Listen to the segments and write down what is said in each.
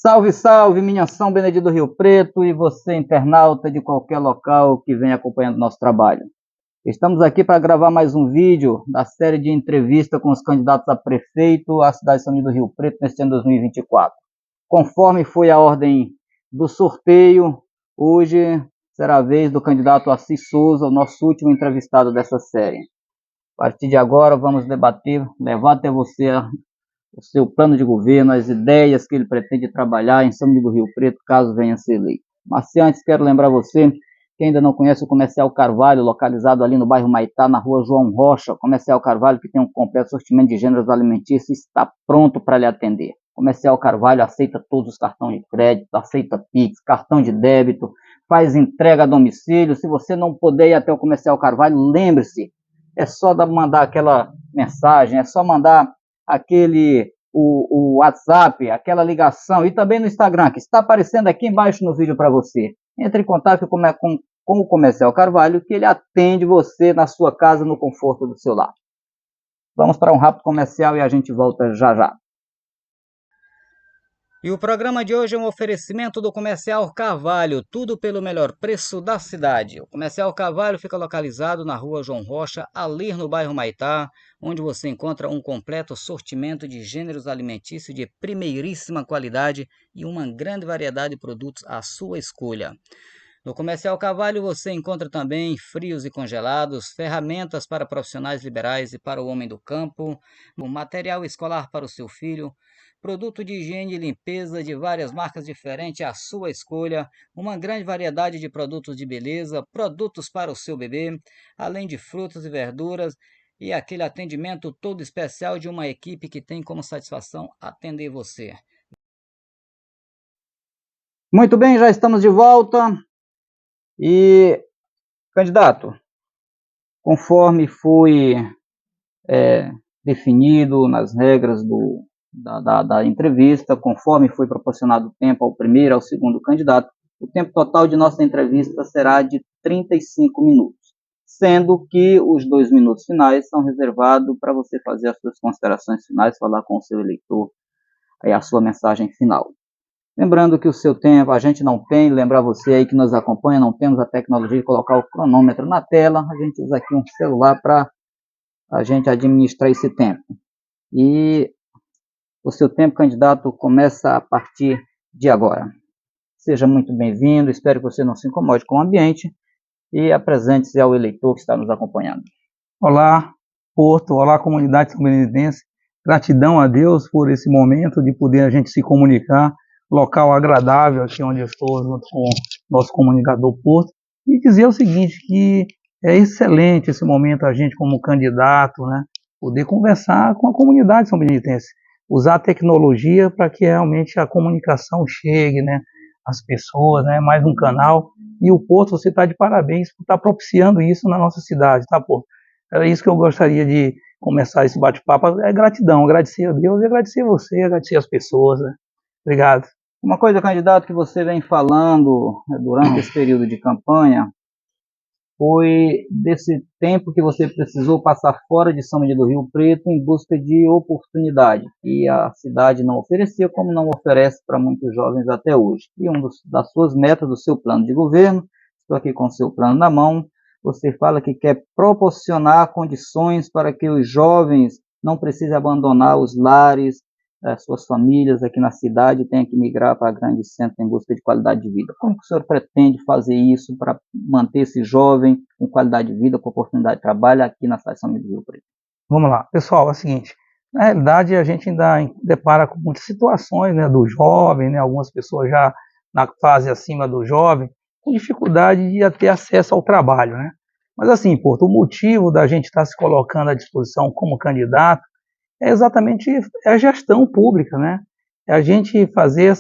Salve, salve, minha São Benedito do Rio Preto e você, internauta de qualquer local que vem acompanhando nosso trabalho. Estamos aqui para gravar mais um vídeo da série de entrevista com os candidatos a prefeito à cidade de São Benedito do Rio Preto neste ano 2024. Conforme foi a ordem do sorteio, hoje será a vez do candidato Assis Souza, o nosso último entrevistado dessa série. A partir de agora vamos debater, levar até você o seu plano de governo, as ideias que ele pretende trabalhar em São Benedito do Rio Preto, caso venha a ser eleito. Mas se antes, quero lembrar você que ainda não conhece o Comercial Carvalho, localizado ali no bairro Maitá, na rua João Rocha. Comercial Carvalho, que tem um completo sortimento de gêneros alimentícios, está pronto para lhe atender. Comercial Carvalho aceita todos os cartões de crédito, aceita Pix, cartão de débito, faz entrega a domicílio. Se você não puder ir até o Comercial Carvalho, lembre-se, é só mandar aquela mensagem, é só mandar o WhatsApp, aquela ligação, e também no Instagram, que está aparecendo aqui embaixo no vídeo para você. Entre em contato com o Comercial Carvalho, que ele atende você na sua casa, no conforto do seu lar. Vamos para um rápido comercial e a gente volta já já. E o programa de hoje é um oferecimento do Comercial Carvalho, tudo pelo melhor preço da cidade. O Comercial Carvalho fica localizado na rua João Rocha, ali no bairro Maitá, onde você encontra um completo sortimento de gêneros alimentícios de primeiríssima qualidade e uma grande variedade de produtos à sua escolha. No Comercial Carvalho você encontra também frios e congelados, ferramentas para profissionais liberais e para o homem do campo, um material escolar para o seu filho, produto de higiene e limpeza de várias marcas diferentes à sua escolha, uma grande variedade de produtos de beleza, produtos para o seu bebê, além de frutas e verduras e aquele atendimento todo especial de uma equipe que tem como satisfação atender você. Muito bem, já estamos de volta. E, candidato, conforme foi definido nas regras da entrevista, conforme foi proporcionado tempo ao primeiro e ao segundo candidato, o tempo total de nossa entrevista será de 35 minutos, sendo que os 2 minutos finais são reservados para você fazer as suas considerações finais, falar com o seu eleitor, aí a sua mensagem final. Lembrando que o seu tempo a gente não tem, lembrar você aí que nos acompanha, não temos a tecnologia de colocar o cronômetro na tela, a gente usa aqui um celular para a gente administrar esse tempo. E o seu tempo, candidato, começa a partir de agora. Seja muito bem-vindo, espero que você não se incomode com o ambiente e apresente-se ao eleitor que está nos acompanhando. Olá, Porto, olá, comunidade são-beneditense. Gratidão a Deus por esse momento de poder a gente se comunicar, local agradável aqui onde eu estou, junto com o nosso comunicador Porto, e dizer o seguinte, que é excelente esse momento a gente como candidato, né, poder conversar com a comunidade são-beneditense, usar a tecnologia para que realmente a comunicação chegue, né, às pessoas, né, mais um canal, e o Porto, você está de parabéns por estar propiciando isso na nossa cidade, tá, Porto? Era isso que eu gostaria de começar esse bate-papo, é gratidão, agradecer a Deus e agradecer a você, agradecer as pessoas, né? Obrigado. Uma coisa, candidato, que você vem falando durante esse período de campanha foi desse tempo que você precisou passar fora de São Benedito do Rio Preto em busca de oportunidade, que a cidade não oferecia, como não oferece para muitos jovens até hoje. E das suas metas, do seu plano de governo, estou aqui com o seu plano na mão, você fala que quer proporcionar condições para que os jovens não precisem abandonar os lares, suas famílias aqui na cidade, tenham que migrar para grandes centros em busca de qualidade de vida. Como que o senhor pretende fazer isso para manter esse jovem com qualidade de vida, com oportunidade de trabalho aqui na cidade de São Benedito do Rio Preto? Vamos lá, pessoal, é o seguinte, na realidade a gente ainda depara com muitas situações, né, do jovem, né, algumas pessoas já na fase acima do jovem, com dificuldade de ter acesso ao trabalho, né? Mas assim, Porto, o motivo da gente estar se colocando à disposição como candidato é exatamente a gestão pública, né? É a gente fazer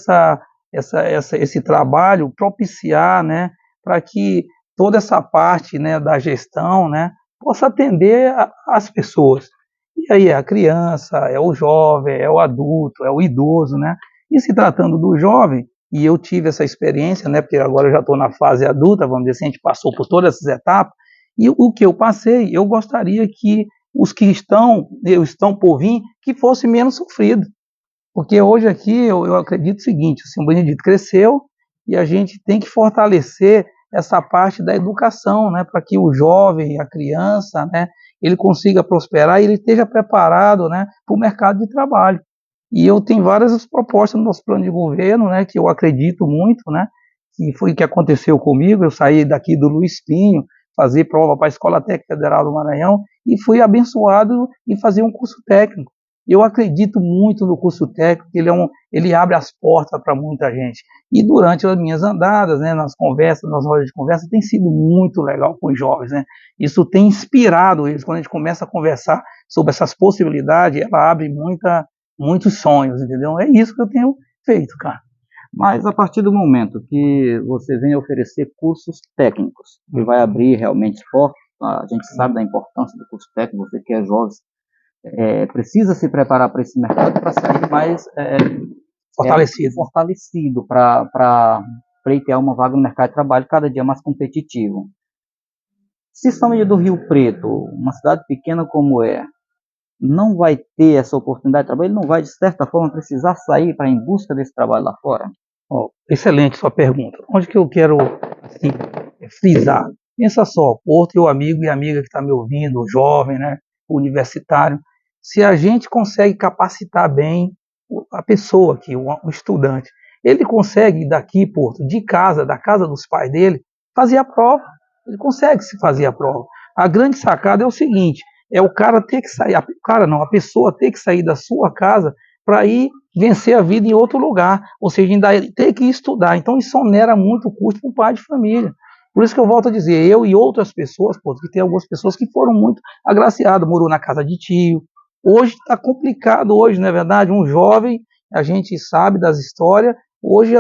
esse trabalho, propiciar, né, para que toda essa parte, né, da gestão, né, possa atender as pessoas. E aí é a criança, é o jovem, é o adulto, é o idoso, né? E se tratando do jovem, e eu tive essa experiência, né, porque agora eu já estou na fase adulta, vamos dizer assim, a gente passou por todas essas etapas, e o que eu passei, eu gostaria que os que estão por vir, que fosse menos sofrido. Porque hoje aqui eu acredito o seguinte, o São Benedito cresceu e a gente tem que fortalecer essa parte da educação, né, para que o jovem, a criança, né, ele consiga prosperar e ele esteja preparado, né, para o mercado de trabalho. E eu tenho várias propostas no nosso plano de governo, né, que eu acredito muito, né, que foi o que aconteceu comigo. Eu saí daqui do Luiz Pinho, fazer prova para a Escola Técnica Federal do Maranhão e fui abençoado em fazer um curso técnico. Eu acredito muito no curso técnico, ele abre as portas para muita gente. E durante as minhas andadas, né, nas conversas, nas rodas de conversa, tem sido muito legal com os jovens, né? Isso tem inspirado eles. Quando a gente começa a conversar sobre essas possibilidades, ela abre muitos sonhos, entendeu? É isso que eu tenho feito, cara. Mas a partir do momento que você vem oferecer cursos técnicos, que vai abrir realmente portas, a gente sabe da importância do curso técnico, você que é jovem, precisa se preparar para esse mercado para sair mais fortalecido para pleitear uma vaga no mercado de trabalho cada dia mais competitivo. Se São Benedito do Rio Preto, uma cidade pequena como não vai ter essa oportunidade de trabalho, ele não vai, de certa forma, precisar sair para em busca desse trabalho lá fora? Oh, excelente sua pergunta. Onde que eu quero assim, frisar? Pensa só, Porto, o amigo e amiga que está me ouvindo, o jovem, né, o universitário, se a gente consegue capacitar bem a pessoa aqui, o estudante, ele consegue daqui, Porto, de casa, da casa dos pais dele, fazer a prova. Ele consegue se fazer a prova. A grande sacada é o seguinte, é o cara ter que sair, a pessoa ter que sair da sua casa para ir vencer a vida em outro lugar, ou seja, ainda ter que estudar. Então isso onera muito o custo para o pai de família. Por isso que eu volto a dizer, eu e outras pessoas, porque tem algumas pessoas que foram muito agraciadas, morou na casa de tio. Hoje está complicado, hoje, não é verdade? Um jovem, a gente sabe das histórias, hoje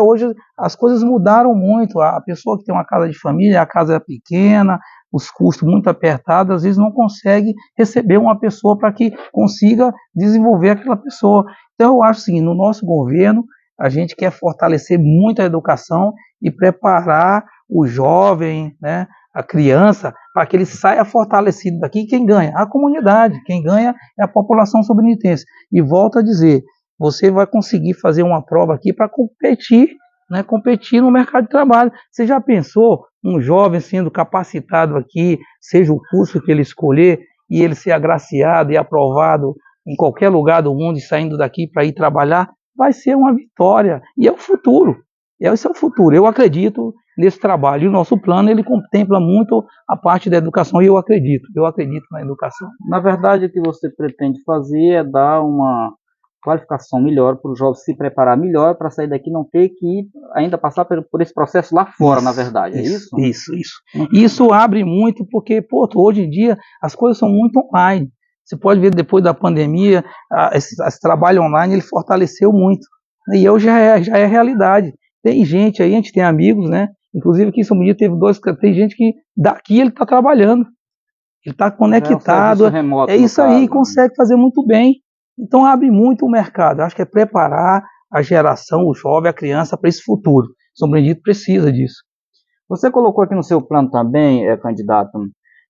as coisas mudaram muito. A pessoa que tem uma casa de família, a casa é pequena, os custos muito apertados, às vezes não consegue receber uma pessoa para que consiga desenvolver aquela pessoa. Então eu acho assim, no nosso governo, a gente quer fortalecer muito a educação e preparar o jovem, né, a criança, para que ele saia fortalecido daqui. Quem ganha? A comunidade. Quem ganha é a população são-beneditense. E volto a dizer, você vai conseguir fazer uma prova aqui para competir, né, competir no mercado de trabalho. Você já pensou um jovem sendo capacitado aqui, seja o curso que ele escolher, e ele ser agraciado e aprovado em qualquer lugar do mundo e saindo daqui para ir trabalhar? Vai ser uma vitória. E é o futuro. Esse é o futuro. Eu acredito nesse trabalho. E o nosso plano, ele contempla muito a parte da educação, e eu acredito na educação. Na verdade, o que você pretende fazer é dar uma qualificação melhor para o jovem se preparar melhor para sair daqui, não ter que ainda passar por esse processo lá fora, na verdade, é isso? Isso. Isso abre muito, porque, hoje em dia as coisas são muito online. Você pode ver depois da pandemia, esse trabalho online ele fortaleceu muito. E hoje já é realidade. Tem gente aí, a gente tem amigos, né? Inclusive aqui em São Benedito tem gente que daqui ele está trabalhando. Ele está conectado. Remoto, isso aí, consegue fazer muito bem. Então abre muito o mercado. Eu acho que é preparar a geração, o jovem, a criança para esse futuro. São Benedito precisa disso. Você colocou aqui no seu plano também, candidato,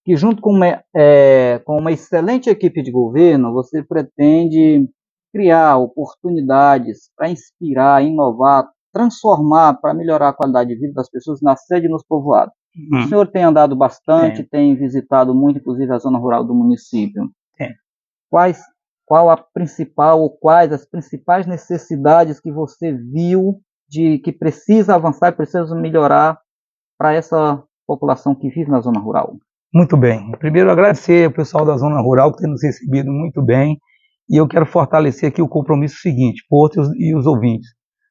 que junto com uma excelente equipe de governo, você pretende criar oportunidades para inspirar, inovar, transformar, para melhorar a qualidade de vida das pessoas na sede e nos povoados. O senhor tem andado bastante, tem visitado muito, inclusive, a zona rural do município. Quais as principais necessidades que você viu de que precisa avançar e precisa melhorar para essa população que vive na zona rural? Muito bem. Primeiro, agradecer ao pessoal da zona rural que tem nos recebido muito bem, e eu quero fortalecer aqui o compromisso seguinte, Porto e os ouvintes.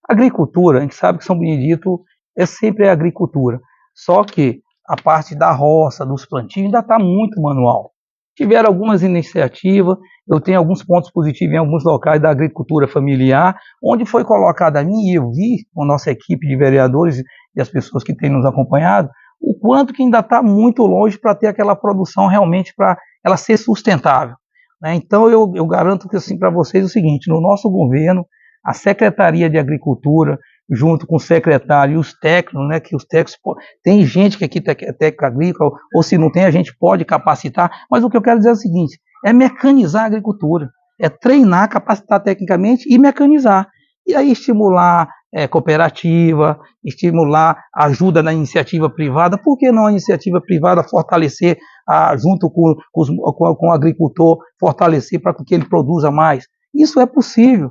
Agricultura, a gente sabe que São Benedito sempre agricultura, só que a parte da roça, dos plantios, ainda está muito manual. Tiveram algumas iniciativas, eu tenho alguns pontos positivos em alguns locais da agricultura familiar, onde foi colocada a mim, e eu vi com a nossa equipe de vereadores e as pessoas que têm nos acompanhado, o quanto que ainda está muito longe para ter aquela produção realmente para ela ser sustentável. Né? Então eu garanto que assim, para vocês o seguinte, no nosso governo, a Secretaria de Agricultura, junto com o secretário e os técnicos, né, que os técnicos, tem gente que aqui é técnico agrícola, ou se não tem, a gente pode capacitar, mas o que eu quero dizer é o seguinte, é mecanizar a agricultura. é treinar, capacitar tecnicamente e mecanizar. E aí estimular cooperativa, estimular a ajuda da iniciativa privada. Por que não a iniciativa privada fortalecer, junto com o agricultor, fortalecer para que ele produza mais? Isso é possível.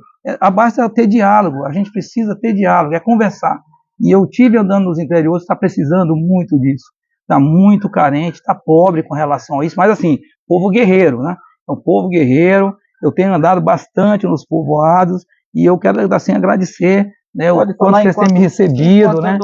Basta ter diálogo, a gente precisa ter diálogo, é conversar. E eu tive andando nos interiores, está precisando muito disso. Está muito carente, está pobre com relação a isso, mas assim, povo guerreiro, né? É um povo guerreiro. Eu tenho andado bastante nos povoados e eu quero assim agradecer, né, o quanto vocês têm me recebido, né?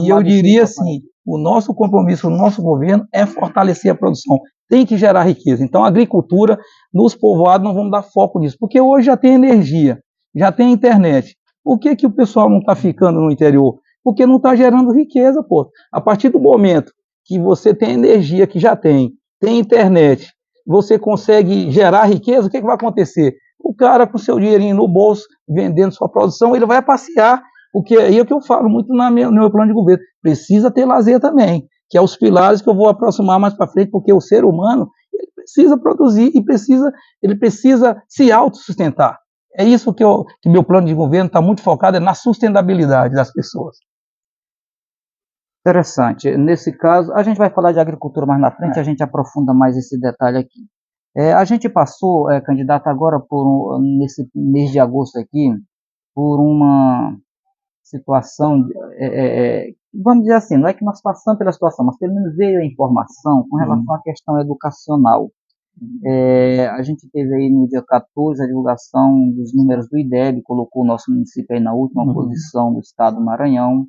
E eu diria assim, o nosso compromisso, o nosso governo é fortalecer a produção, tem que gerar riqueza. Então a agricultura nos povoados nós vamos dar foco nisso, porque hoje já tem energia, já tem internet. Por que o pessoal não está ficando no interior? Porque não está gerando riqueza, pô. A partir do momento que você tem energia, que já tem internet, você consegue gerar riqueza, o que vai acontecer? O cara com seu dinheirinho no bolso, vendendo sua produção, ele vai passear, porque aí é o que eu falo muito no meu plano de governo, precisa ter lazer também, que é os pilares que eu vou aproximar mais para frente, porque o ser humano ele precisa produzir e ele precisa se autossustentar. É isso que meu plano de governo está muito focado, é na sustentabilidade das pessoas. Interessante. Nesse caso, a gente vai falar de agricultura mais na frente, a gente aprofunda mais esse detalhe aqui. A gente passou, candidato, agora nesse mês de agosto aqui, por uma situação, vamos dizer assim, não é que nós passamos pela situação, mas pelo menos veio a informação com relação à questão educacional. A gente teve aí no dia 14 a divulgação dos números do IDEB, colocou o nosso município aí na última posição do estado do Maranhão.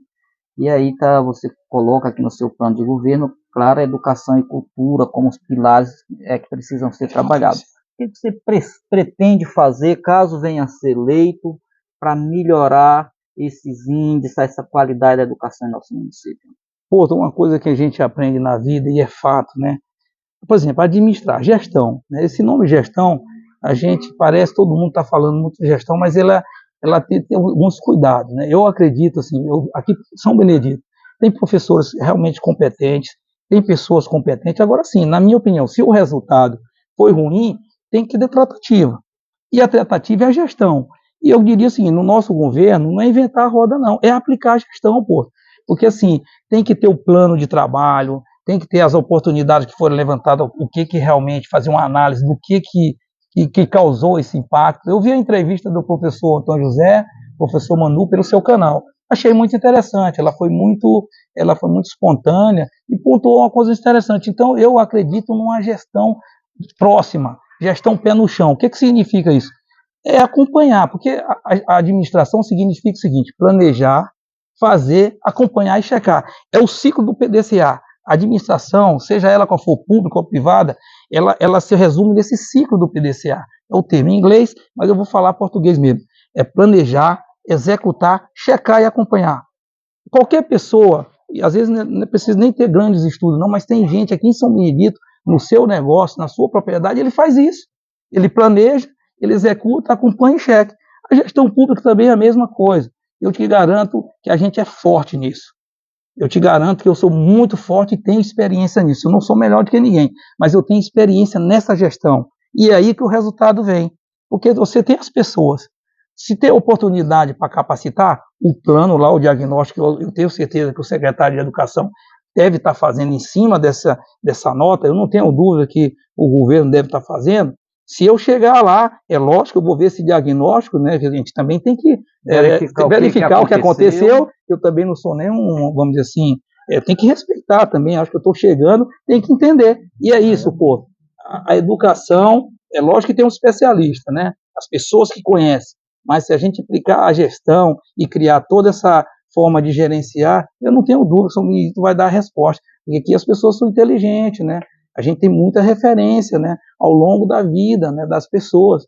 E aí você coloca aqui no seu plano de governo, claro, a educação e cultura como os pilares que precisam ser trabalhados. O que você pretende fazer, caso venha a ser eleito, para melhorar esses índices, essa qualidade da educação em nosso município? Pô, uma coisa que a gente aprende na vida e é fato, né? Por exemplo, administrar, gestão. Né? Esse nome gestão, a gente parece, todo mundo está falando muito de gestão, mas ela tem alguns cuidados, né? Eu acredito, assim, aqui em São Benedito, tem professores realmente competentes, tem pessoas competentes. Agora sim, na minha opinião, se o resultado foi ruim, tem que ter tratativa. E a tratativa é a gestão. E eu diria assim, no nosso governo, não é inventar a roda, não, é aplicar a gestão, pô. Porque assim, tem que ter o plano de trabalho, tem que ter as oportunidades que foram levantadas, o que realmente, fazer uma análise do que causou esse impacto. Eu vi a entrevista do professor Antônio José, professor Manu, pelo seu canal. Achei muito interessante, ela foi muito espontânea e pontuou uma coisa interessante. Então, eu acredito numa gestão próxima, gestão pé no chão. O que significa isso? É acompanhar, porque a administração significa o seguinte, planejar, fazer, acompanhar e checar. É o ciclo do PDCA. A administração, seja ela qual for, pública ou privada, ela se resume nesse ciclo do PDCA. É o termo em inglês, mas eu vou falar português mesmo. É planejar, executar, checar e acompanhar. Qualquer pessoa, e às vezes não precisa nem ter grandes estudos, não, mas tem gente aqui em São Benedito, no seu negócio, na sua propriedade, ele faz isso. Ele planeja, ele executa, acompanha e checa. A gestão pública também é a mesma coisa. Eu te garanto que a gente é forte nisso. Eu te garanto que eu sou muito forte e tenho experiência nisso. Eu não sou melhor do que ninguém, mas eu tenho experiência nessa gestão. E é aí que o resultado vem. Porque você tem as pessoas. Se tem oportunidade para capacitar, o plano lá, o diagnóstico, eu tenho certeza que o secretário de Educação deve estar fazendo em cima dessa nota. Eu não tenho dúvida que o governo deve estar fazendo. Se eu chegar lá, é lógico que eu vou ver esse diagnóstico, né? Que a gente também tem que verificar o que aconteceu. Eu também não sou nem vamos dizer assim, tem que respeitar também. Acho que eu estou chegando, tem que entender. E é isso, pô. A educação, é lógico que tem um especialista, né? As pessoas que conhecem. Mas se a gente aplicar a gestão e criar toda essa forma de gerenciar, eu não tenho dúvida que o São Benedito vai dar a resposta. Porque aqui as pessoas são inteligentes, né? A gente tem muita referência, né, ao longo da vida, né, das pessoas,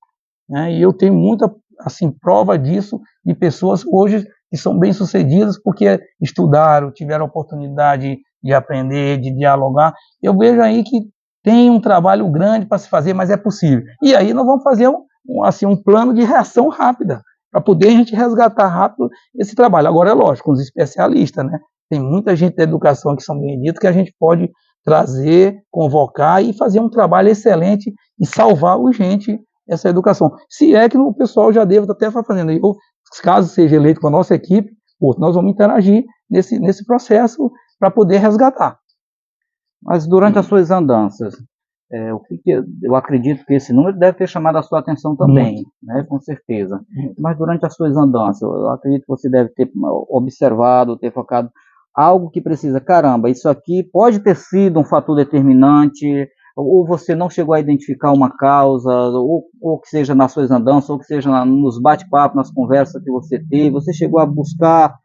né, e eu tenho muita assim, prova disso, de pessoas hoje que são bem-sucedidas porque estudaram, tiveram a oportunidade de aprender, de dialogar. Eu vejo aí que tem um trabalho grande para se fazer, mas é possível. E aí nós vamos fazer um plano de reação rápida, para poder a gente resgatar rápido esse trabalho. Agora é lógico, com os especialistas, né, tem muita gente da educação aqui em São Benedito que a gente pode trazer, convocar e fazer um trabalho excelente e salvar urgente essa educação. Se é que o pessoal já deve até estar fazendo. Eu, caso seja eleito com a nossa equipe, nós vamos interagir nesse processo para poder resgatar. Mas durante as suas andanças, eu acredito que esse número deve ter chamado a sua atenção também, né, com certeza. Mas durante as suas andanças, eu acredito que você deve ter observado, ter focado algo que precisa, caramba, isso aqui pode ter sido um fator determinante, ou você não chegou a identificar uma causa, ou que seja nas suas andanças, ou que seja nos bate-papos, nas conversas que você teve, você chegou a buscar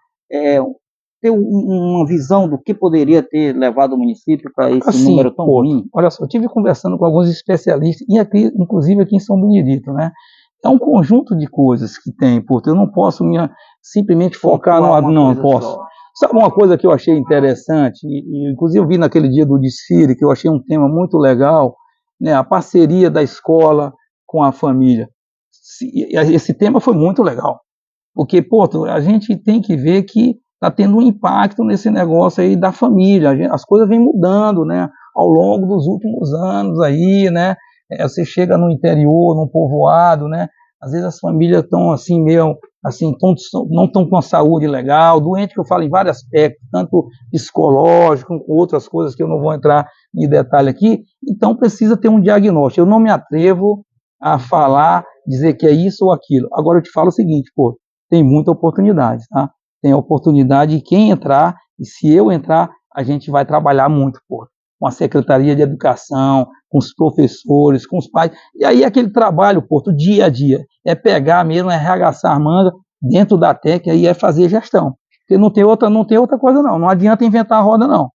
ter uma visão do que poderia ter levado o município para esse assim, número tão ruim? Olha só, eu tive conversando com alguns especialistas, e aqui, inclusive aqui em São Benedito, né? É um conjunto de coisas que tem, eu não posso simplesmente focar no... Não, posso. Só. Sabe uma coisa que eu achei interessante, e inclusive eu vi naquele dia do desfile, que eu achei um tema muito legal, né? A parceria da escola com a família. Esse tema foi muito legal, porque, a gente tem que ver que está tendo um impacto nesse negócio aí da família. As coisas vêm mudando, né, ao longo dos últimos anos aí, né, você chega no interior, num povoado, né, às vezes as famílias estão assim, meio, assim, não estão com a saúde legal, doente, que eu falo em vários aspectos, tanto psicológico, com outras coisas que eu não vou entrar em detalhe aqui, então precisa ter um diagnóstico. Eu não me atrevo a falar, dizer que é isso ou aquilo. Agora eu te falo o seguinte, tem muita oportunidade, tá? Tem a oportunidade de quem entrar, e se eu entrar, a gente vai trabalhar muito, com a Secretaria de Educação, com os professores, com os pais, e aí aquele trabalho, dia a dia, é pegar mesmo, é arregaçar a manga dentro da técnica e é fazer gestão, porque não tem outra coisa não adianta inventar a roda não,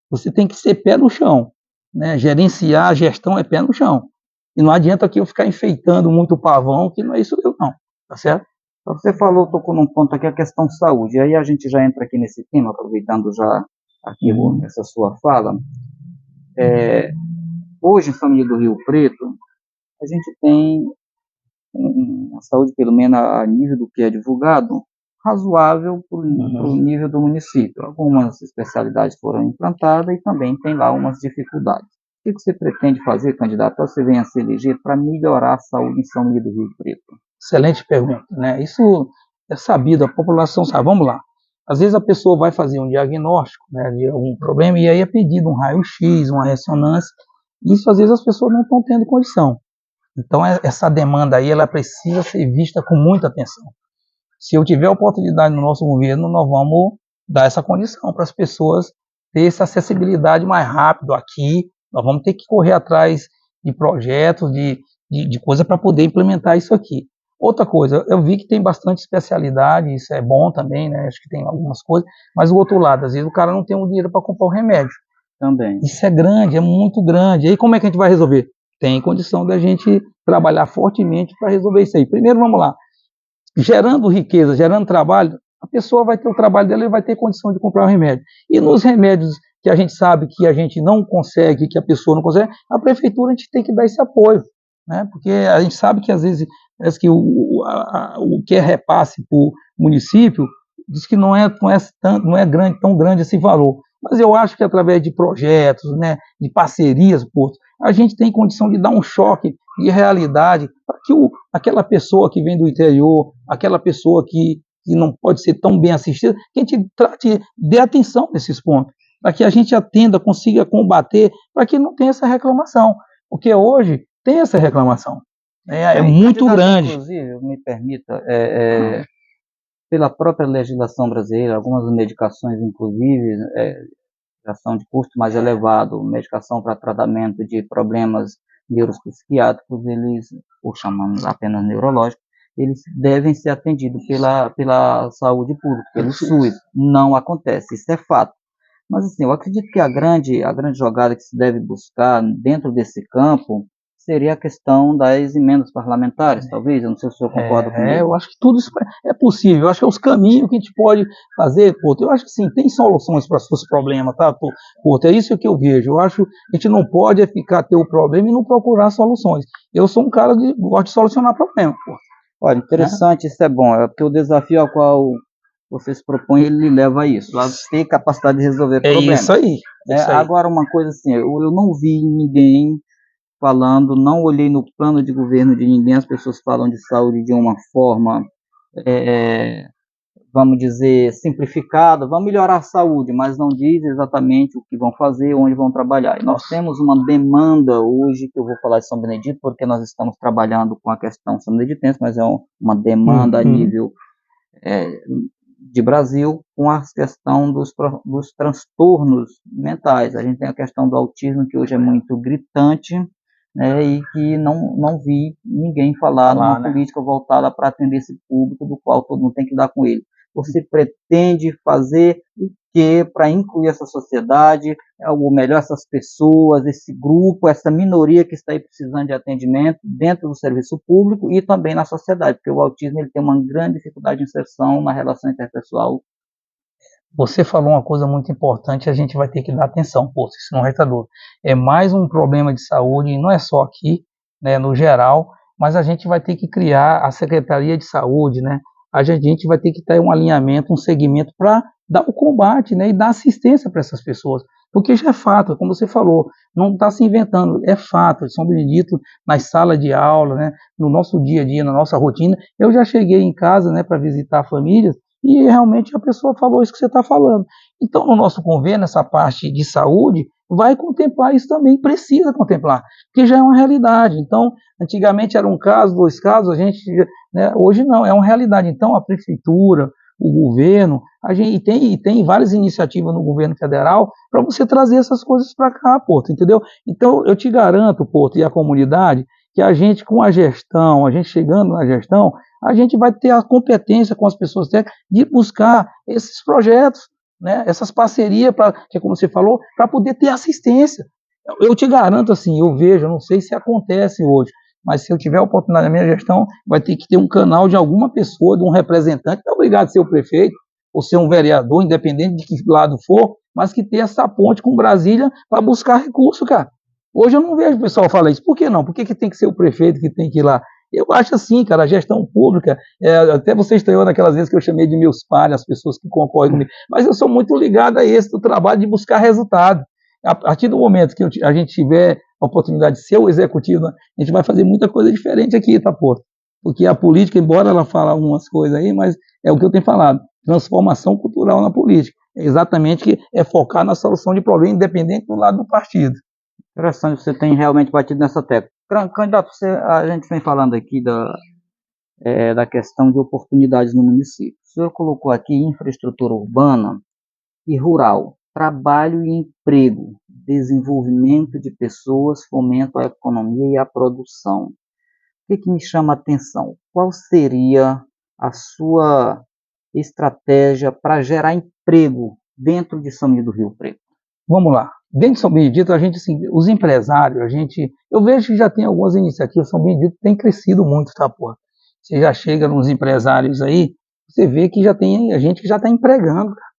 você tem que ser pé no chão, né? Gerenciar a gestão é pé no chão, e não adianta aqui eu ficar enfeitando muito o pavão, que não é isso não, tá certo? Você tocou num ponto aqui, a questão de saúde, e aí a gente já entra aqui nesse tema, aproveitando já aqui essa sua fala. Hoje, em São Benedito do Rio Preto, a gente tem uma saúde, pelo menos a nível do que é divulgado, razoável para o nível do município. Algumas especialidades foram implantadas e também tem lá umas dificuldades. O que você pretende fazer, candidato, para você venha a se eleger, para melhorar a saúde em São Benedito do Rio Preto? Excelente pergunta, né? Isso é sabido, a população sabe. Vamos lá. Às vezes a pessoa vai fazer um diagnóstico, né, de algum problema, e aí é pedido um raio-x, uma ressonância. Isso às vezes as pessoas não estão tendo condição. Então essa demanda aí, ela precisa ser vista com muita atenção. Se eu tiver oportunidade no nosso governo, nós vamos dar essa condição para as pessoas ter essa acessibilidade mais rápido aqui. Nós vamos ter que correr atrás de projetos, de coisa para poder implementar isso aqui. Outra coisa, eu vi que tem bastante especialidade, isso é bom também, né? Acho que tem algumas coisas, mas o outro lado, às vezes o cara não tem o dinheiro para comprar o remédio. Também. Isso é grande, é muito grande. E aí como é que a gente vai resolver? Tem condição da gente trabalhar fortemente para resolver isso aí. Primeiro, vamos lá. Gerando riqueza, gerando trabalho, a pessoa vai ter o trabalho dela e vai ter condição de comprar o remédio. E nos remédios que a gente sabe que a gente não consegue, que a pessoa não consegue, a prefeitura a gente tem que dar esse apoio, né? Porque a gente sabe que às vezes parece que o que é repasse para o município diz que não é tão grande esse valor. Mas eu acho que através de projetos, né, de parcerias, a gente tem condição de dar um choque de realidade para que aquela pessoa que vem do interior, aquela pessoa que não pode ser tão bem assistida, que a gente dê atenção nesses pontos, para que a gente atenda, consiga combater, para que não tenha essa reclamação. Porque hoje tem essa reclamação. É muito grande. Inclusive, me permita, pela própria legislação brasileira, algumas medicações, inclusive, já são de custo mais elevado, medicação para tratamento de problemas neuropsiquiátricos, ou chamamos apenas neurológicos, eles devem ser atendidos pela saúde pública, pelo SUS. Não acontece, isso é fato. Mas assim, eu acredito que a grande jogada que se deve buscar dentro desse campo seria a questão das emendas parlamentares, talvez, eu não sei se o senhor concorda comigo. Eu acho que tudo isso é possível, eu acho que é os caminhos que a gente pode fazer, eu acho que sim, tem soluções para os seus problemas, tá, é isso que eu vejo, eu acho que a gente não pode ter o problema e não procurar soluções. Eu sou um cara que gosta de solucionar problemas, Olha, interessante, isso é bom, porque o desafio ao qual você se propõe, ele leva a isso, a ter capacidade de resolver problemas. É isso aí. Agora, uma coisa assim, eu não vi ninguém falando, não olhei no plano de governo de ninguém, as pessoas falam de saúde de uma forma, vamos dizer, simplificada, vamos melhorar a saúde, mas não diz exatamente o que vão fazer, onde vão trabalhar. E nós temos uma demanda hoje, que eu vou falar de São Benedito, porque nós estamos trabalhando com a questão são beneditense, mas é uma demanda a nível de Brasil, com a questão dos transtornos mentais. A gente tem a questão do autismo, que hoje é muito gritante, né, e que não vi ninguém falar numa política voltada para atender esse público, do qual todo mundo tem que dar com ele. Você pretende fazer o que para incluir essa sociedade, ou melhor, essas pessoas, esse grupo, essa minoria que está aí precisando de atendimento dentro do serviço público e também na sociedade, porque o autismo ele tem uma grande dificuldade de inserção na relação interpessoal. Você falou uma coisa muito importante, a gente vai ter que dar atenção, pô, isso não resta dúvida. É mais um problema de saúde, e não é só aqui, né, no geral, mas a gente vai ter que criar a Secretaria de Saúde, né? A gente vai ter que ter um alinhamento, um segmento para dar o combate, né, e dar assistência para essas pessoas, porque já é fato, como você falou, não está se inventando, é fato. São Benedito, nas salas de aula, né, no nosso dia a dia, na nossa rotina, eu já cheguei em casa, né, para visitar famílias, e realmente a pessoa falou isso que você está falando. Então, no nosso convênio, essa parte de saúde vai contemplar isso também, precisa contemplar, porque já é uma realidade. Então, antigamente era um caso, 2 casos, a gente, né, hoje não, é uma realidade. Então, a prefeitura, o governo, a gente tem várias iniciativas no governo federal para você trazer essas coisas para cá, Porto, entendeu? Então, eu te garanto, Porto, e a comunidade, que a gente, com a gestão, a gente chegando na gestão, a gente vai ter a competência com as pessoas técnicas de buscar esses projetos, né, essas parcerias, que é como você falou, para poder ter assistência. Eu te garanto, assim, eu vejo, eu não sei se acontece hoje, mas se eu tiver a oportunidade na minha gestão, vai ter que ter um canal de alguma pessoa, de um representante, não é obrigado a ser o prefeito, ou ser um vereador, independente de que lado for, mas que tenha essa ponte com Brasília para buscar recurso, cara. Hoje eu não vejo o pessoal falar isso. Por que não? Por que tem que ser o prefeito que tem que ir lá? Eu acho assim, cara, a gestão pública, até você estranhou naquelas vezes que eu chamei de meus pares, as pessoas que concorrem comigo, mas eu sou muito ligado a esse do trabalho de buscar resultado. A partir do momento que a gente tiver a oportunidade de ser o executivo, a gente vai fazer muita coisa diferente aqui, tá, Porto? Porque a política, embora ela fale algumas coisas aí, mas é o que eu tenho falado, transformação cultural na política. É exatamente que é focar na solução de problemas, independente do lado do partido. Interessante, você tem realmente batido nessa tecla. Candidato, a gente vem falando aqui da questão de oportunidades no município. O senhor colocou aqui infraestrutura urbana e rural, trabalho e emprego, desenvolvimento de pessoas, fomento à economia e à produção. O que me chama a atenção? Qual seria a sua estratégia para gerar emprego dentro de São Benedito do Rio Preto? Vamos lá. Dentro de São Benedito, a gente, assim, os empresários, eu vejo que já tem algumas iniciativas. São Benedito tem crescido muito, tá, porra? Você já chega nos empresários aí, você vê que já tem a gente que já está empregando, cara.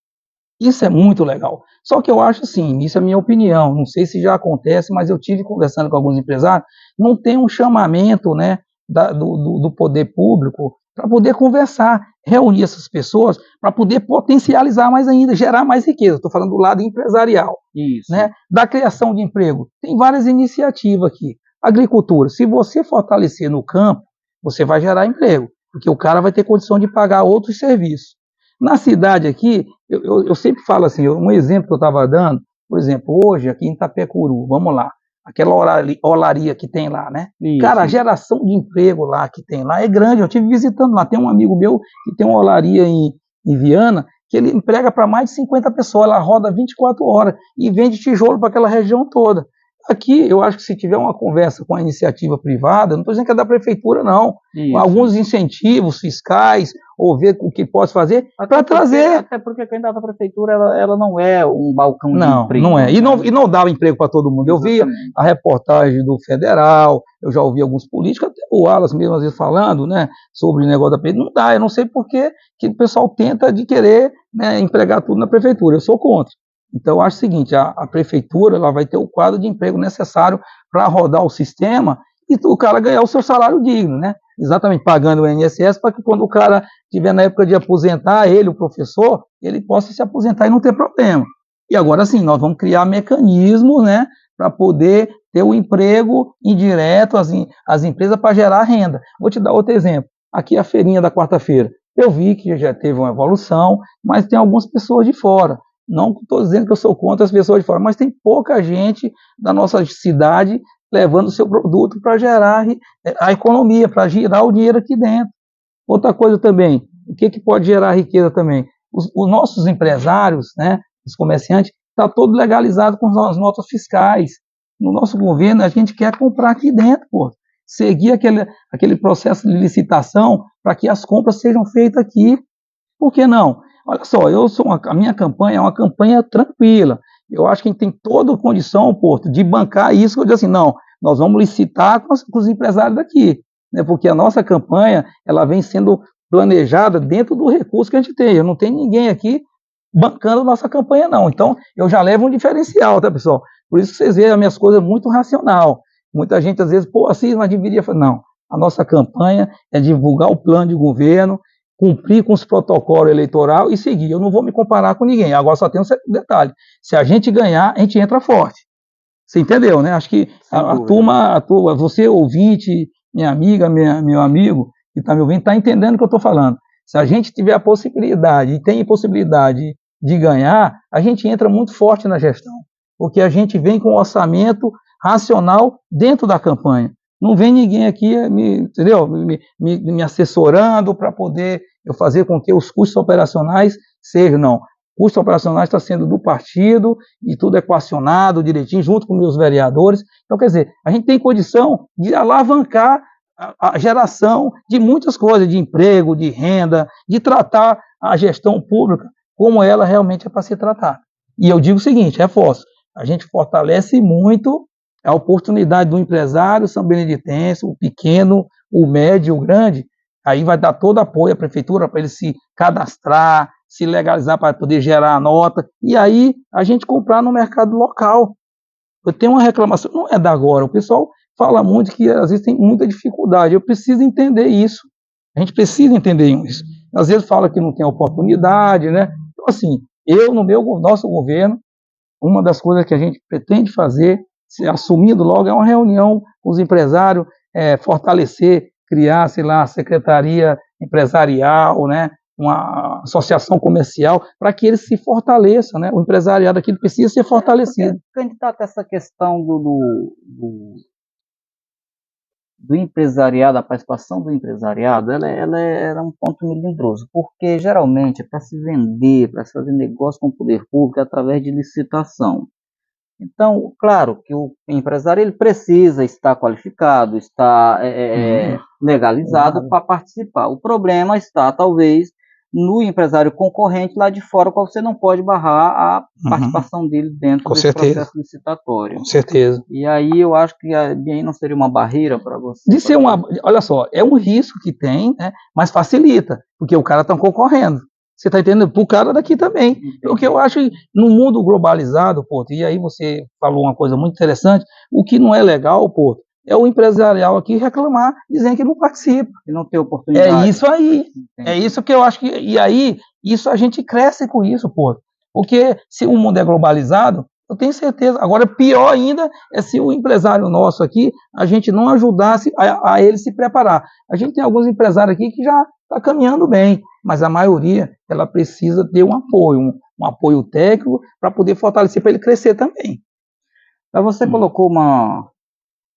Isso é muito legal. Só que eu acho assim, isso é a minha opinião, não sei se já acontece, mas eu tive conversando com alguns empresários, não tem um chamamento, né, do poder público para poder conversar, reunir essas pessoas para poder potencializar mais ainda, gerar mais riqueza. Estou falando do lado empresarial. Isso. Né, da criação de emprego. Tem várias iniciativas aqui. Agricultura, se você fortalecer no campo, você vai gerar emprego, porque o cara vai ter condição de pagar outros serviços. Na cidade aqui, eu sempre falo assim, um exemplo que eu estava dando, por exemplo, hoje aqui em Itapecuru, vamos lá, aquela olaria que tem lá, né? Isso. Cara, a geração de emprego lá que tem lá é grande. Eu estive visitando lá, tem um amigo meu que tem uma olaria em Viana, que ele emprega para mais de 50 pessoas, ela roda 24 horas e vende tijolo para aquela região toda. Aqui, eu acho que se tiver uma conversa com a iniciativa privada, não estou dizendo que é da prefeitura, não. Isso. Alguns incentivos fiscais, ou ver o que pode fazer para trazer. Até porque a candidata da prefeitura, ela não é um balcão de emprego. Não é. E não dá emprego para todo mundo. Eu vi a reportagem do Federal, eu já ouvi alguns políticos, até o Wallace mesmo às vezes falando, né, sobre o negócio da prefeitura. Não dá, eu não sei por que o pessoal tenta de querer, né, empregar tudo na prefeitura. Eu sou contra. Então, eu acho o seguinte, a prefeitura ela vai ter o quadro de emprego necessário para rodar o sistema e o cara ganhar o seu salário digno, né? Exatamente, pagando o INSS para que quando o cara estiver na época de aposentar, ele, o professor, ele possa se aposentar e não ter problema. E agora sim, nós vamos criar mecanismos, né, para poder ter o emprego indireto, as empresas para gerar renda. Vou te dar outro exemplo. Aqui a feirinha da quarta-feira. Eu vi que já teve uma evolução, mas tem algumas pessoas de fora. Não estou dizendo que eu sou contra as pessoas de fora, mas tem pouca gente da nossa cidade levando o seu produto para gerar a economia, para girar o dinheiro aqui dentro. Outra coisa também, o que pode gerar riqueza também? Os nossos empresários, né, os comerciantes, está todo legalizado com as notas fiscais. No nosso governo, a gente quer comprar aqui dentro, pô. Seguir aquele processo de licitação para que as compras sejam feitas aqui. Por que não? Olha só, a minha campanha é uma campanha tranquila. Eu acho que a gente tem toda a condição, Porto, de bancar isso. Eu digo assim, não, nós vamos licitar com os empresários daqui, né? Porque a nossa campanha, ela vem sendo planejada dentro do recurso que a gente tem. Eu não tenho ninguém aqui bancando nossa campanha, não. Então, eu já levo um diferencial, tá, pessoal? Por isso que vocês veem as minhas coisas muito racional. Muita gente, às vezes, assim, mas deveria falar, não. A nossa campanha é divulgar o plano de governo, cumprir com os protocolos eleitorais e seguir. Eu não vou me comparar com ninguém. Agora só tem um detalhe. Se a gente ganhar, a gente entra forte. Você entendeu, né? Acho que a turma, você ouvinte, minha amiga, meu amigo, que está me ouvindo, está entendendo o que eu estou falando. Se a gente tiver a possibilidade, e tem possibilidade de ganhar, a gente entra muito forte na gestão. Porque a gente vem com um orçamento racional dentro da campanha. Não vem ninguém aqui entendeu? Me assessorando para poder eu fazer com que os custos operacionais sejam, não. Custos operacionais está sendo do partido e tudo equacionado direitinho, junto com meus vereadores. Então, quer dizer, a gente tem condição de alavancar a geração de muitas coisas, de emprego, de renda, de tratar a gestão pública como ela realmente é para ser tratada. E eu digo o seguinte, reforço, a gente fortalece muito a oportunidade do empresário são beneditense, o pequeno, o médio, o grande, aí vai dar todo apoio à prefeitura para ele se cadastrar, se legalizar para poder gerar a nota, e aí a gente comprar no mercado local. Eu tenho uma reclamação, não é da agora, o pessoal fala muito que às vezes tem muita dificuldade, eu preciso entender isso, a gente precisa entender isso. Às vezes fala que não tem oportunidade, né? Então assim, nosso governo, uma das coisas que a gente pretende fazer, assumindo logo, é uma reunião com os empresários, fortalecer, criar, sei lá, secretaria empresarial, né, uma associação comercial, para que eles se fortaleçam, né, o empresariado aqui precisa ser fortalecido. Candidato, essa questão do empresariado, a participação do empresariado, ela era um ponto melindroso, porque geralmente é para se vender, para se fazer negócio com o poder público através de licitação. Então, claro que o empresário ele precisa estar qualificado, estar legalizado para participar. O problema está, talvez, no empresário concorrente lá de fora, qual você não pode barrar a participação dele dentro desse processo licitatório. Com certeza. E aí eu acho que aí não seria uma barreira para você? Olha só, é um risco que tem, né, mas facilita, porque o cara está concorrendo. Você está entendendo? Para o cara daqui também. O que eu acho, no mundo globalizado, Porto, e aí você falou uma coisa muito interessante, o que não é legal, Porto, é o empresarial aqui reclamar, dizendo que não participa. Que não tem oportunidade. É isso aí. Entendi. É isso que eu acho que... E aí, isso a gente cresce com isso, Porto. Porque se o mundo é globalizado, eu tenho certeza. Agora, pior ainda é se o empresário nosso aqui, a gente não ajudasse a ele se preparar. A gente tem alguns empresários aqui que já está caminhando bem, mas a maioria, ela precisa ter um apoio técnico para poder fortalecer, para ele crescer também. Mas você colocou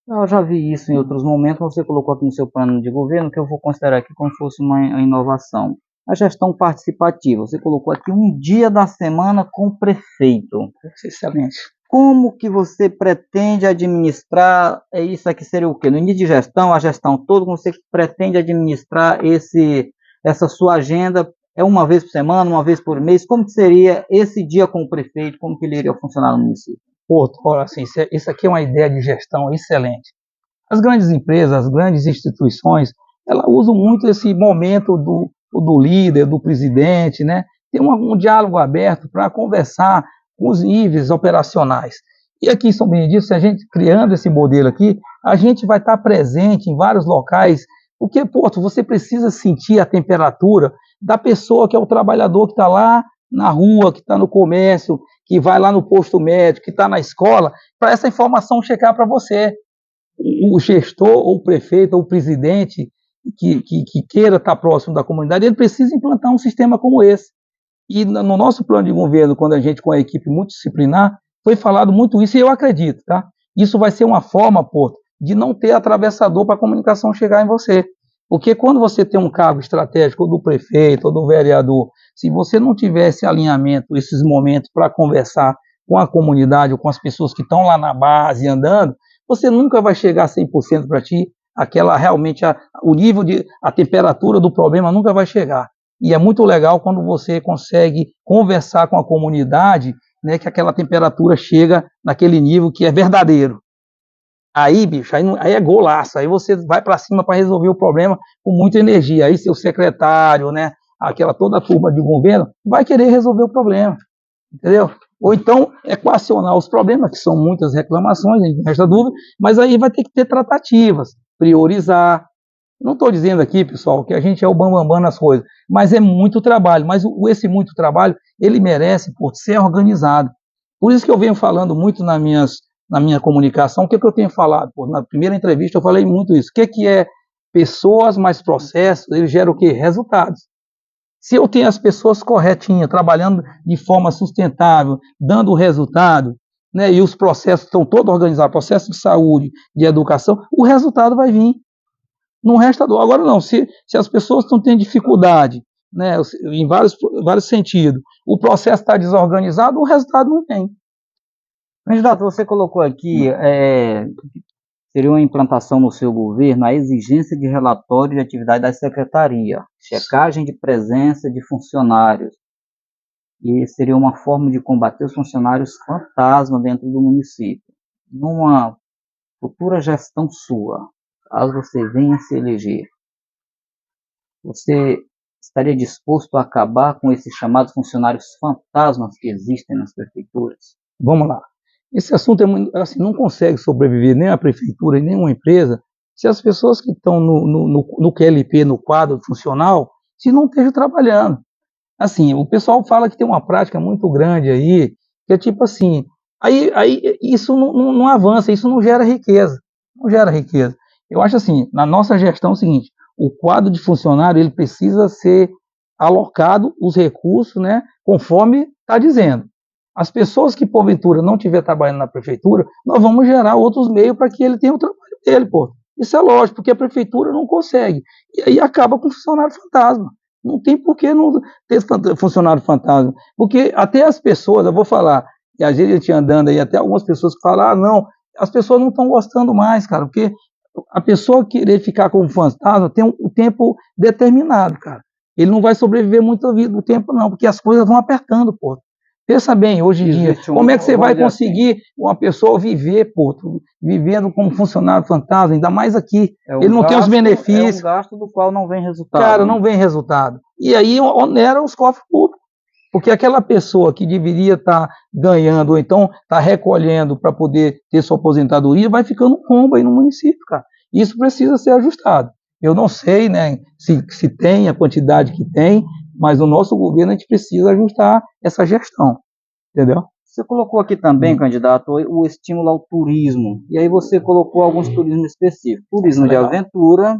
eu já vi isso em outros momentos, você colocou aqui no seu plano de governo, que eu vou considerar aqui como se fosse uma inovação. A gestão participativa, você colocou aqui um dia da semana com o prefeito. Excelente. Como que você pretende administrar, isso aqui seria o quê? No início de gestão, a gestão toda, como você pretende administrar essa sua agenda? É uma vez por semana, uma vez por mês? Como que seria esse dia com o prefeito? Como que ele iria funcionar no município? Olha, assim, isso aqui é uma ideia de gestão excelente. As grandes empresas, as grandes instituições, elas usam muito esse momento do líder, do presidente, né? Tem um diálogo aberto para conversar com os níveis operacionais. E aqui em São Benedito, se a gente criando esse modelo aqui, a gente vai estar presente em vários locais, porque, Porto, você precisa sentir a temperatura da pessoa que é o trabalhador que está lá na rua, que está no comércio, que vai lá no posto médico, que está na escola, para essa informação chegar para você. O gestor, ou o prefeito, ou o presidente que queira estar próximo da comunidade, ele precisa implantar um sistema como esse. E no nosso plano de governo, quando a gente, com a equipe multidisciplinar, foi falado muito isso, e eu acredito, tá? Isso vai ser uma forma, Porto, de não ter atravessador para a comunicação chegar em você. Porque quando você tem um cargo estratégico do prefeito ou do vereador, se você não tiver esse alinhamento, esses momentos para conversar com a comunidade ou com as pessoas que estão lá na base andando, você nunca vai chegar a 100% para ti, aquela realmente, o nível a temperatura do problema nunca vai chegar. E é muito legal quando você consegue conversar com a comunidade, né, que aquela temperatura chega naquele nível que é verdadeiro. Aí, bicho, aí é golaço, aí você vai para cima para resolver o problema com muita energia. Aí seu secretário, né, toda a turma de governo vai querer resolver o problema, entendeu? Ou então equacionar os problemas, que são muitas reclamações, não resta dúvida, mas aí vai ter que ter tratativas, priorizar. Não estou dizendo aqui, pessoal, que a gente é o bambambam nas coisas, mas é muito trabalho, mas esse muito trabalho, ele merece por ser organizado. Por isso que eu venho falando muito na minha comunicação. O que eu tenho falado? Pô, na primeira entrevista eu falei muito isso. O que é pessoas mais processos? Ele gera o quê? Resultados. Se eu tenho as pessoas corretinhas, trabalhando de forma sustentável, dando resultado, né, e os processos estão todos organizados, processo de saúde, de educação, o resultado vai vir. Não resta dor. Agora não, se as pessoas estão tendo dificuldade, né, em vários sentidos, o processo está desorganizado, o resultado não vem. Candidato, você colocou aqui, seria uma implantação no seu governo a exigência de relatório de atividade da secretaria, checagem de presença de funcionários, e seria uma forma de combater os funcionários fantasma dentro do município. Numa futura gestão sua, caso você venha se eleger, você estaria disposto a acabar com esses chamados funcionários fantasmas que existem nas prefeituras? Vamos lá. Esse assunto é muito, assim, não consegue sobreviver nem a prefeitura nem uma empresa se as pessoas que estão no QLP, no quadro funcional, se não estejam trabalhando. Assim, o pessoal fala que tem uma prática muito grande aí, que é tipo assim, aí isso não avança, isso não gera riqueza, não gera riqueza. Eu acho assim, na nossa gestão é o seguinte, o quadro de funcionário, ele precisa ser alocado os recursos, né, conforme está dizendo. As pessoas que, porventura, não estiver trabalhando na prefeitura, nós vamos gerar outros meios para que ele tenha o trabalho dele, pô. Isso é lógico, porque a prefeitura não consegue. E aí acaba com o funcionário fantasma. Não tem por que não ter funcionário fantasma. Porque até as pessoas, eu vou falar, e às vezes a gente andando aí, até algumas pessoas que falam, não, as pessoas não estão gostando mais, cara, porque a pessoa querer ficar como fantasma tem um tempo determinado, cara. Ele não vai sobreviver muito do tempo, não, porque as coisas vão apertando, pô. Pensa bem, hoje em dia, como é que você vai conseguir uma pessoa viver, pô, vivendo como funcionário fantasma, ainda mais aqui? Ele não tem os benefícios. É um gasto do qual não vem resultado. Cara, não vem resultado. E aí onera os cofres públicos. Porque aquela pessoa que deveria estar ganhando, ou então estar recolhendo para poder ter sua aposentadoria, vai ficando um rombo aí no município, cara. Isso precisa ser ajustado. Eu não sei, né, se tem a quantidade que tem, mas no nosso governo a gente precisa ajustar essa gestão, entendeu? Você colocou aqui também, candidato, o estímulo ao turismo, e aí você colocou alguns turismos específicos, turismo de aventura,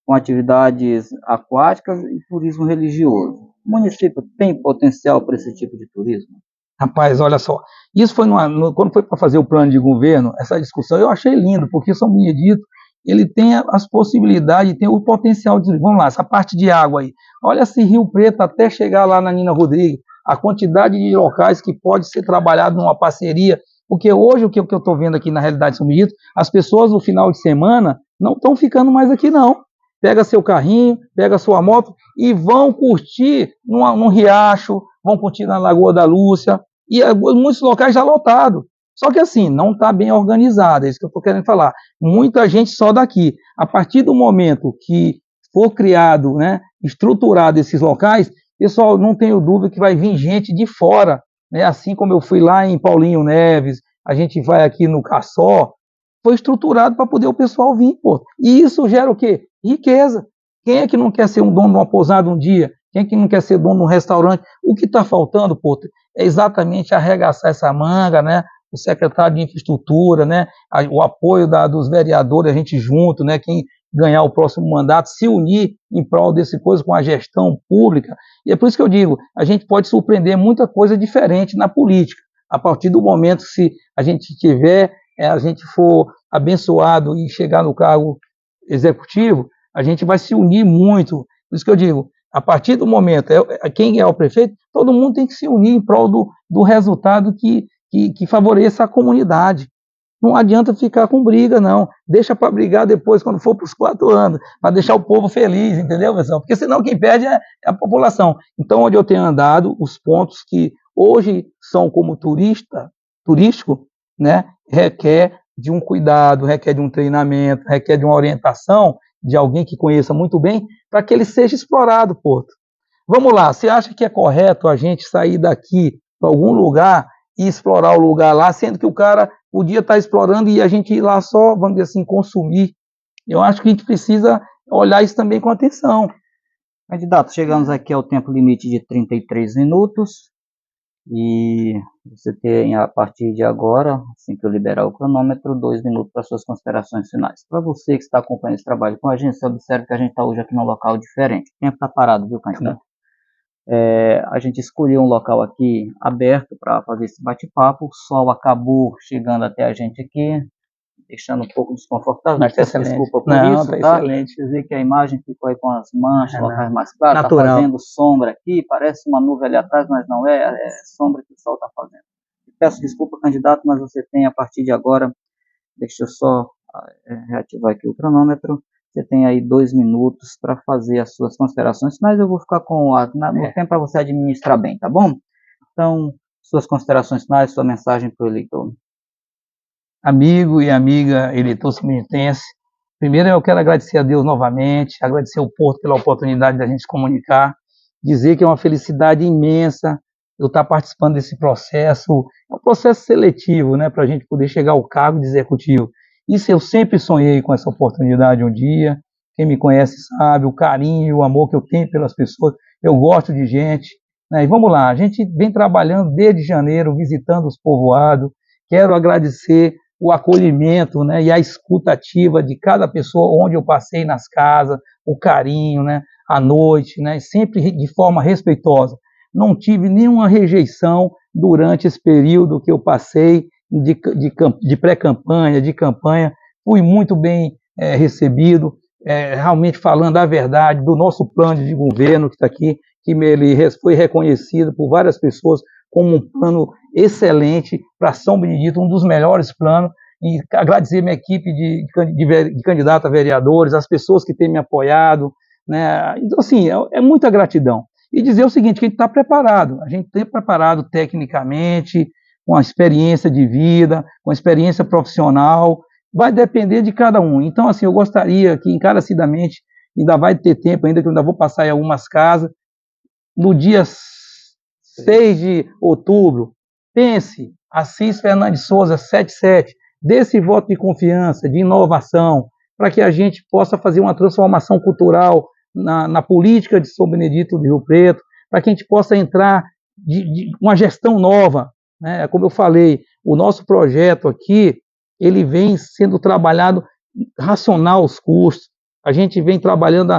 com atividades aquáticas e turismo religioso. O município tem potencial para esse tipo de turismo? Rapaz, olha só, isso foi quando foi para fazer o plano de governo, essa discussão eu achei lindo, porque São Benedito, ele tem as possibilidades, tem o potencial de, vamos lá, essa parte de água aí, olha esse Rio Preto até chegar lá na Nina Rodrigues, a quantidade de locais que pode ser trabalhado numa parceria, porque hoje o que eu estou vendo aqui na realidade de São Benedito, as pessoas no final de semana não estão ficando mais aqui não, pega seu carrinho, pega sua moto e vão curtir num riacho, vão curtir na Lagoa da Lúcia, e muitos locais já lotados. Só que assim, não está bem organizado, é isso que eu estou querendo falar. Muita gente só daqui. A partir do momento que for criado, né, estruturado esses locais, pessoal, não tenho dúvida que vai vir gente de fora, né, assim como eu fui lá em Paulinho Neves, a gente vai aqui no Caçó, foi estruturado para poder o pessoal vir, pô. E isso gera o quê? Riqueza. Quem é que não quer ser um dono de uma pousada um dia? Quem é que não quer ser dono de um restaurante? O que está faltando, pô, é exatamente arregaçar essa manga, né? O secretário de infraestrutura, né? O apoio dos vereadores, a gente junto, né? Quem ganhar o próximo mandato, se unir em prol desse coisa com a gestão pública. E é por isso que eu digo, a gente pode surpreender muita coisa diferente na política. A partir do momento que se a gente tiver, a gente for abençoado e chegar no cargo executivo, a gente vai se unir muito. Por isso que eu digo, a partir do momento, quem é o prefeito, todo mundo tem que se unir em prol do resultado que favoreça a comunidade. Não adianta ficar com briga, não. Deixa para brigar depois, quando for para os 4 anos, para deixar o povo feliz, entendeu, pessoal? Porque senão quem perde é a população. Então, onde eu tenho andado, os pontos que hoje são como turístico, né, requer de um cuidado, requer de um treinamento, requer de uma orientação de alguém que conheça muito bem, para que ele seja explorado, Porto. Vamos lá, você acha que é correto a gente sair daqui para algum lugar e explorar o lugar lá, sendo que o cara podia estar explorando e a gente ir lá só, vamos dizer assim, consumir? Eu acho que a gente precisa olhar isso também com atenção. Candidato, chegamos aqui ao tempo limite de 33 minutos e você tem, a partir de agora, assim que eu liberar o cronômetro, 2 minutos para suas considerações finais. Para você que está acompanhando esse trabalho com a gente, você observa que a gente está hoje aqui num local diferente. O tempo está parado, viu, candidato? A gente escolheu um local aqui aberto para fazer esse bate-papo. O sol acabou chegando até a gente aqui, deixando um pouco desconfortável. Mas peço desculpa por isso, tá? Excelente. Você vê que a imagem ficou aí com as manchas, locais mais claros, está Natural. fazendo sombra aqui, parece uma nuvem ali atrás, mas não é, é sombra que o sol está fazendo. Peço desculpa, candidato, mas você tem a partir de agora, deixa eu só reativar aqui o cronômetro. Você tem aí 2 minutos para fazer as suas considerações, mas eu vou ficar com no tempo para você administrar bem, tá bom? Então, suas considerações finais, sua mensagem para o eleitor. Amigo e amiga eleitor são-benitense, primeiro eu quero agradecer a Deus novamente, agradecer ao Porto pela oportunidade da gente se comunicar, dizer que é uma felicidade imensa eu estar participando desse processo, é um processo seletivo, né, para a gente poder chegar ao cargo de executivo. Isso eu sempre sonhei com essa oportunidade um dia. Quem me conhece sabe o carinho e o amor que eu tenho pelas pessoas. Eu gosto de gente, né? E vamos lá, a gente vem trabalhando desde janeiro, visitando os povoados. Quero agradecer o acolhimento, né, e a escuta ativa de cada pessoa onde eu passei nas casas, o carinho, né, à noite, né, sempre de forma respeitosa. Não tive nenhuma rejeição durante esse período que eu passei de pré-campanha, de campanha. Fui muito bem recebido, realmente falando a verdade do nosso plano de governo que está aqui, que ele foi reconhecido por várias pessoas como um plano excelente para São Benedito, um dos melhores planos, e agradecer minha equipe de candidato a vereadores, as pessoas que têm me apoiado, né? Então, assim, é muita gratidão. E dizer o seguinte, que a gente está preparado, a gente está preparado tecnicamente, com a experiência de vida, com a experiência profissional, vai depender de cada um. Então, assim, eu gostaria que encarecidamente, ainda vai ter tempo ainda, que eu ainda vou passar em algumas casas, no dia 6 de outubro, pense, Assis Fernandes Souza 77, dê esse voto de confiança, de inovação, para que a gente possa fazer uma transformação cultural na política de São Benedito do Rio Preto, para que a gente possa entrar de uma gestão nova, né? Como eu falei, o nosso projeto aqui, ele vem sendo trabalhado racionar os custos, a gente vem trabalhando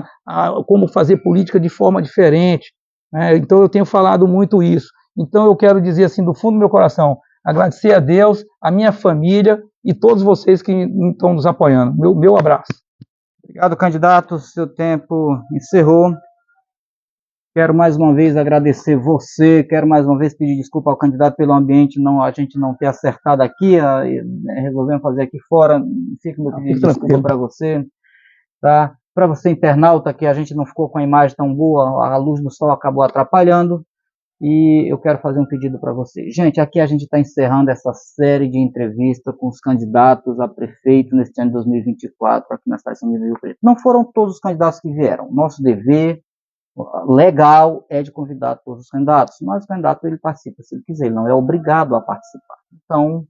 como fazer política de forma diferente, né? Então eu tenho falado muito isso. Então eu quero dizer assim, do fundo do meu coração, agradecer a Deus, a minha família e todos vocês que estão nos apoiando. Meu abraço. Obrigado, candidato. Seu tempo encerrou. Quero mais uma vez agradecer você, quero mais uma vez pedir desculpa ao candidato pelo ambiente, a gente não ter acertado aqui, resolvemos fazer aqui fora. Fica meu pedido de desculpa para você, tá? Para você, internauta, que a gente não ficou com a imagem tão boa, a luz do sol acabou atrapalhando. E eu quero fazer um pedido para você. Gente, aqui a gente está encerrando essa série de entrevistas com os candidatos a prefeito neste ano de 2024, aqui na cidade de São Miguel do Rio Preto. Não foram todos os candidatos que vieram. Nosso dever legal é de convidar todos os candidatos, mas o candidato ele participa se ele quiser, ele não é obrigado a participar. Então,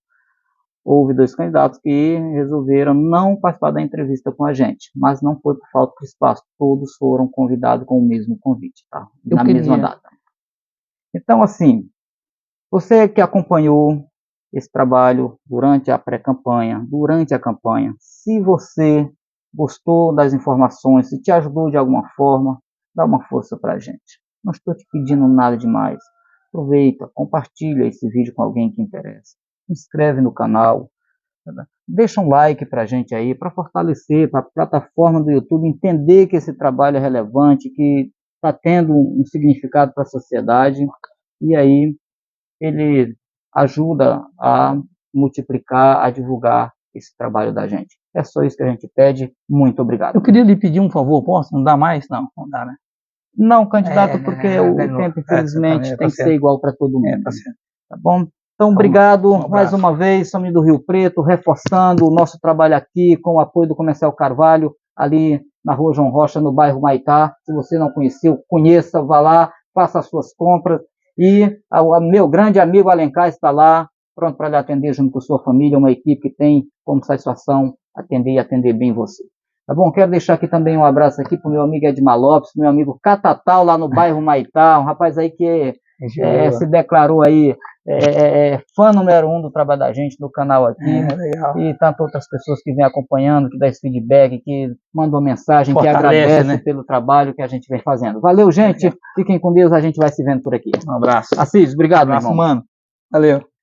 houve 2 candidatos que resolveram não participar da entrevista com a gente, mas não foi por falta de espaço, todos foram convidados com o mesmo convite, tá? Na mesma data. Então, assim, você que acompanhou esse trabalho durante a pré-campanha, durante a campanha, se você gostou das informações, se te ajudou de alguma forma, dá uma força para a gente. Não estou te pedindo nada demais. Aproveita, compartilha esse vídeo com alguém que interessa. Se inscreve no canal, deixa um like para a gente aí, para fortalecer, para a plataforma do YouTube entender que esse trabalho é relevante, que está tendo um significado para a sociedade, e aí ele ajuda a multiplicar, a divulgar esse trabalho da gente. É só isso que a gente pede. Muito obrigado. Eu queria lhe pedir um favor, posso? Não dá mais? Não, não dá, né? Não, candidato, porque o tempo, infelizmente, tem que ser igual para todo mundo. Tá bom? Então, obrigado mais uma vez, somos do Rio Preto, reforçando o nosso trabalho aqui com o apoio do Comercial Carvalho, ali na Rua João Rocha, no bairro Maitá. Se você não conheceu, conheça, vá lá, faça as suas compras. E o meu grande amigo Alencar está lá, pronto para lhe atender junto com sua família, uma equipe que tem como satisfação atender e atender bem você. Tá bom? Quero deixar aqui também um abraço aqui para o meu amigo Edmar Lopes, meu amigo Catatal, lá no bairro Maitá, um rapaz aí que se declarou aí fã número 1 do trabalho da gente, do canal aqui. E tantas outras pessoas que vêm acompanhando, que dão esse feedback, que mandam mensagem, que agradecem pelo trabalho que a gente vem fazendo. Valeu, gente. Fiquem com Deus, a gente vai se vendo por aqui. Um abraço. Assis, obrigado, um abraço, mano. Valeu.